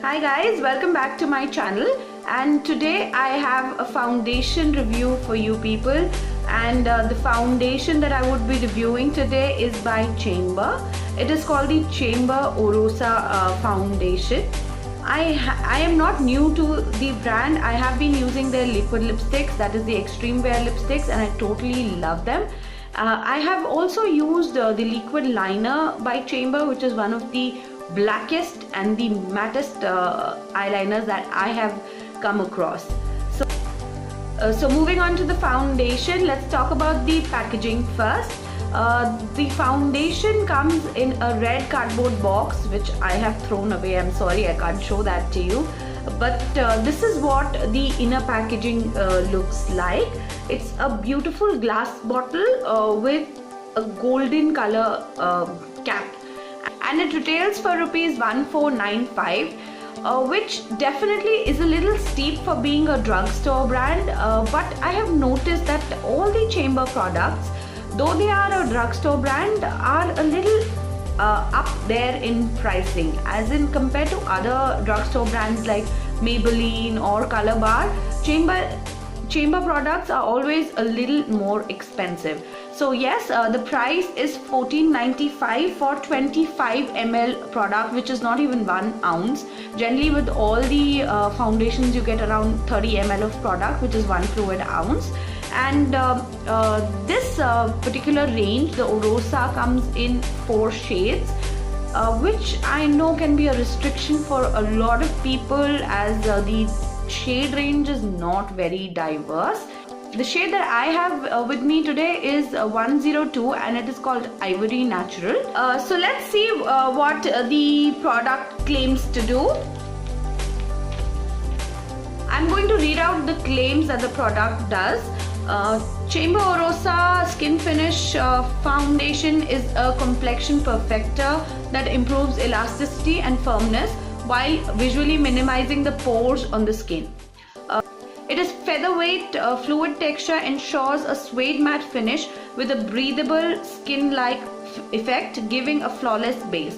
Hi guys, welcome back to my channel, and today I have a foundation review for you people, and the foundation that I would be reviewing today is by Chambor. It is called the Chambor Orosa foundation. I am not new to the brand. I have been using their liquid lipsticks, that is the extreme wear lipsticks, and I totally love them. I have also used the liquid liner by Chambor, which is one of the blackest and the mattest eyeliners that I have come across. So moving on to the foundation, let's talk about the packaging first. The foundation comes in a red cardboard box, which I have thrown away. I'm sorry I can't show that to you, but this is what the inner packaging looks like. It's a beautiful glass bottle with a golden color cap, and it retails for rupees 1495, which definitely is a little steep for being a drugstore brand, but I have noticed that all the Chambor products, though they are a drugstore brand, are a little up there in pricing, as in compared to other drugstore brands like Maybelline or Color Bar. Chambor products are always a little more expensive. So yes, the price is 1495 for 25 ml product, which is not even 1 ounce. Generally with all the foundations you get around 30 ml of product, which is 1 fluid ounce. And this particular range, the Orosa, comes in 4 shades, which I know can be a restriction for a lot of people, as the shade range is not very diverse. The shade that I have with me today is 102, and it is called Ivory Natural. So let's see what the product claims to do. I'm going to read out the claims that the product does. Chambor Orosa Skin Finish Foundation is a complexion perfector that improves elasticity and firmness while visually minimizing the pores on the skin. It is featherweight fluid texture, ensures a suede matte finish with a breathable skin-like effect, giving a flawless base.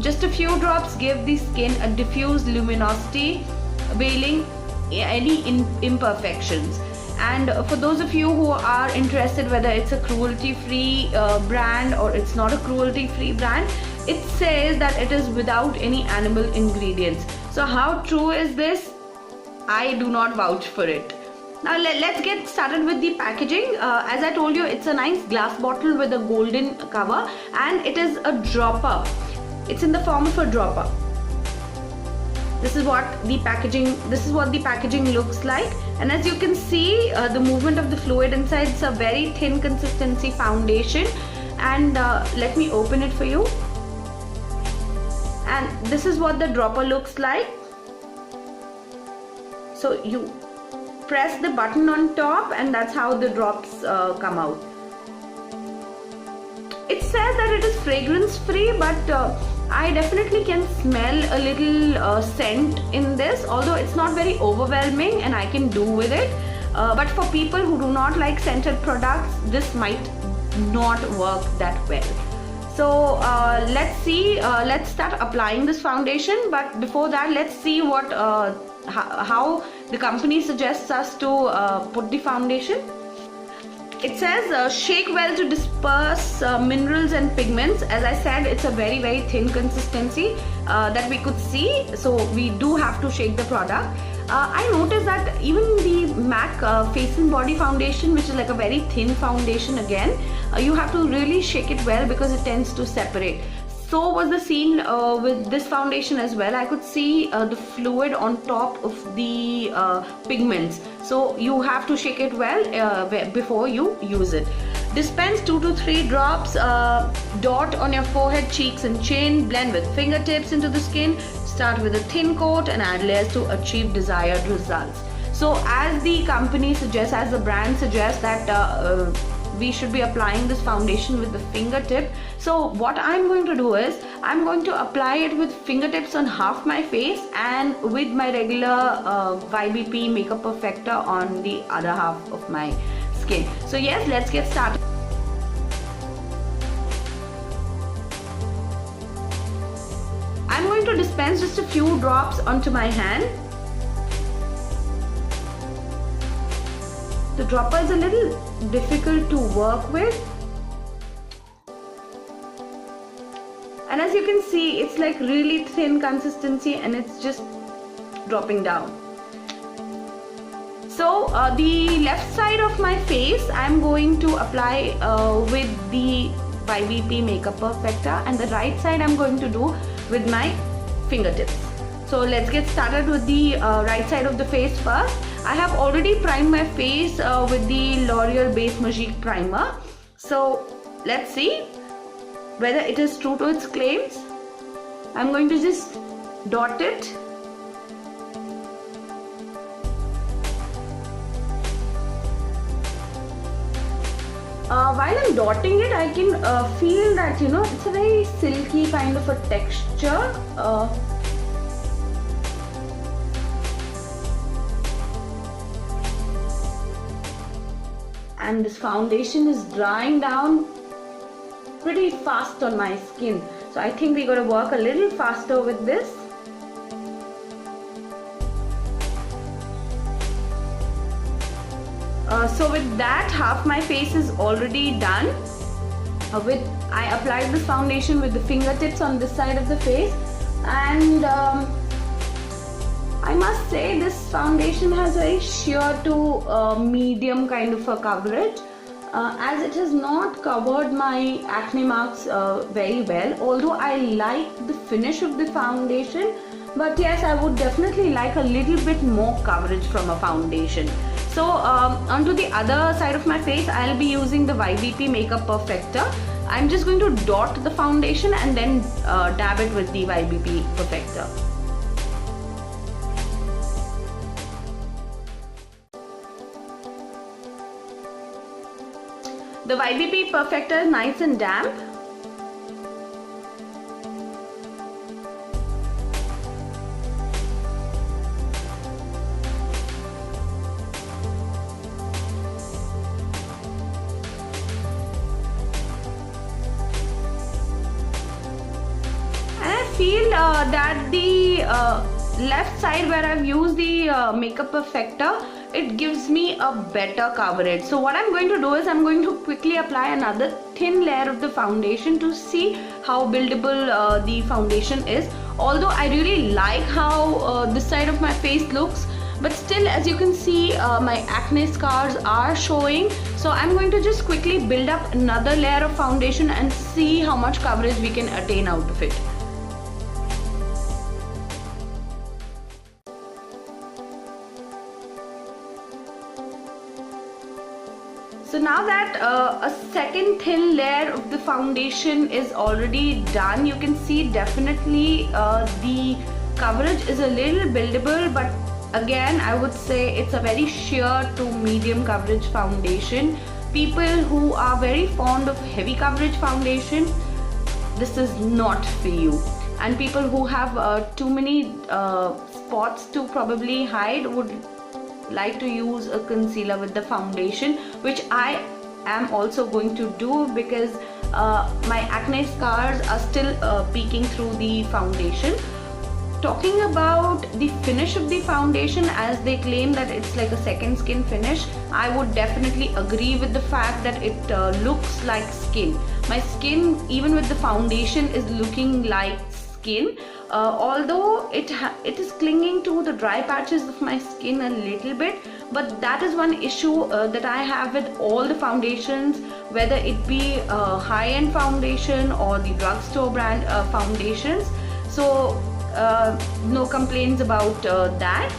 Just a few drops give the skin a diffuse luminosity, veiling any imperfections. And for those of you who are interested whether it's a cruelty-free brand or it's not a cruelty-free brand, it says that it is without any animal ingredients. So how true is this? I do not vouch for it. Now let's get started with the packaging. As I told you, it's a nice glass bottle with a golden cover, and it is a dropper. It's in the form of a dropper. This is what the packaging looks like, and as you can see, the movement of the fluid inside. It's a very thin consistency foundation, and let me open it for you. And this is what the dropper looks like. So you press the button on top, and that's how the drops come out. It says that it is fragrance free, but I definitely can smell a little scent in this, although it's not very overwhelming and I can do with it. But for people who do not like scented products, this might not work that well. So let's see, let's start applying this foundation. But before that, let's see what how the company suggests us to put the foundation. It says shake well to disperse minerals and pigments. As I said, it's a very thin consistency that we could see, so we do have to shake the product. I noticed that even the MAC Face and Body Foundation, which is like a very thin foundation, again you have to really shake it well because it tends to separate. So was the scene with this foundation as well. I could see the fluid on top of the pigments, so you have to shake it well before you use it. Dispense 2 to 3 drops, dot on your forehead, cheeks and chin, blend with fingertips into the skin, start with a thin coat and add layers to achieve desired results. So as the company suggests, as the brand suggests, that we should be applying this foundation with the fingertip. So what I'm going to do is, I'm going to apply it with fingertips on half my face and with my regular YBP Makeup Perfector on the other half of my skin. So yes, let's get started. I'm going to to dispense just a few drops onto my hand. The dropper is a little difficult to work with, and as you can see, it's like really thin consistency and it's just dropping down. So the left side of my face I'm going to apply with the YBP Makeup Perfector, and the right side I'm going to do with my fingertips. So let's get started with the right side of the face first. I have already primed my face with the L'Oreal Base Magique primer. So let's see whether it is true to its claims. I'm going to just dot it. While I'm dotting it, I can feel that, you know, it's a very silky kind of a texture. And this foundation is drying down pretty fast on my skin. So I think we're going to work a little faster with this. So with that, half my face is already done. I applied this foundation with the fingertips on this side of the face, and I must say this foundation has very sheer to medium kind of a coverage, as it has not covered my acne marks very well, although I like the finish of the foundation. But yes, I would definitely like a little bit more coverage from a foundation. So onto the other side of my face, I'll be using the YBP Makeup Perfector. I'm just going to dot the foundation and then dab it with the YBP Perfector. The YBP Perfector is nice and damp. Feel that the left side where I've used the Makeup Perfector, it gives me a better coverage. So what I'm going to do is I'm going to quickly apply another thin layer of the foundation to see how buildable the foundation is. Although I really like how this side of my face looks, but still, as you can see, my acne scars are showing. So I'm going to just quickly build up another layer of foundation and see how much coverage we can attain out of it. So now that a second thin layer of the foundation is already done, you can see definitely the coverage is a little buildable, but again I would say it's a very sheer to medium coverage foundation. People who are very fond of heavy coverage foundation, this is not for you. And people who have too many spots to probably hide would like to use a concealer with the foundation, which I am also going to do because my acne scars are still peeking through the foundation. Talking about the finish of the foundation, as they claim that it's like a second skin finish, I would definitely agree with the fact that it looks like skin. My skin, even with the foundation, is looking like skin. Although it is clinging to the dry patches of my skin a little bit, but that is one issue that I have with all the foundations, whether it be high-end foundation or the drugstore brand foundations. So no complaints about that.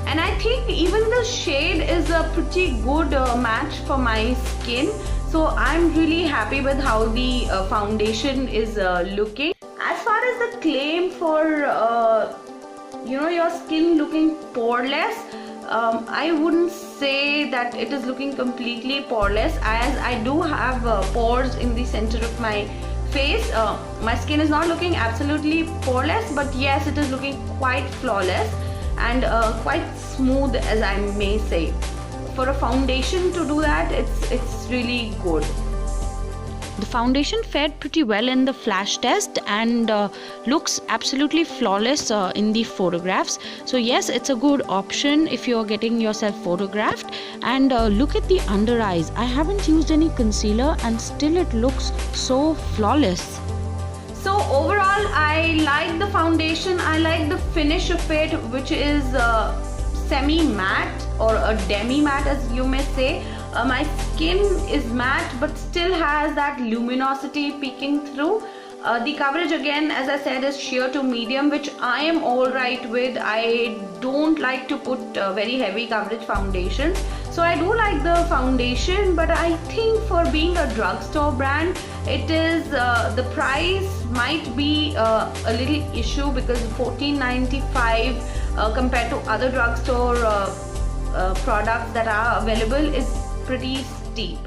And I think even the shade is a pretty good match for my skin. So I'm really happy with how the foundation is looking. As far as the claim for your skin looking poreless, I wouldn't say that it is looking completely poreless, as I do have pores in the center of my face. My skin is not looking absolutely poreless, but yes, it is looking quite flawless and quite smooth, as I may say. For a foundation to do that, it's really good. the foundation fared pretty well in the flash test and looks absolutely flawless in the photographs. So yes, it's a good option if you're getting yourself photographed. And look at the under eyes. I haven't used any concealer and still it looks so flawless. So overall, I like the foundation. I like the finish of it, which is semi matte or a demi matte, as you may say. My skin is matte but still has that luminosity peeking through. The coverage, again, as I said, is sheer to medium, which I am alright with. I don't like to put very heavy coverage foundations, so I do like the foundation. But I think for being a drugstore brand, it is the price might be a little issue, because $14.95 compared to other drugstore products that are available is pretty steep.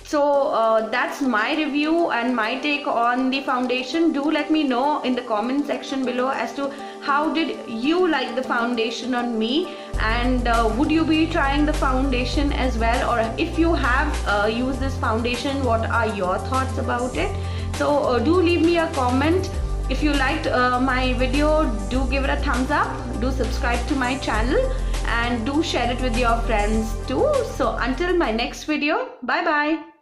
So that's my review and my take on the foundation. Do let me know in the comment section below as to how did you like the foundation on me, and would you be trying the foundation as well, or if you have used this foundation, what are your thoughts about it? So do leave me a comment. If you liked my video, do give it a thumbs up, do subscribe to my channel, and do share it with your friends too. So until my next video, bye bye.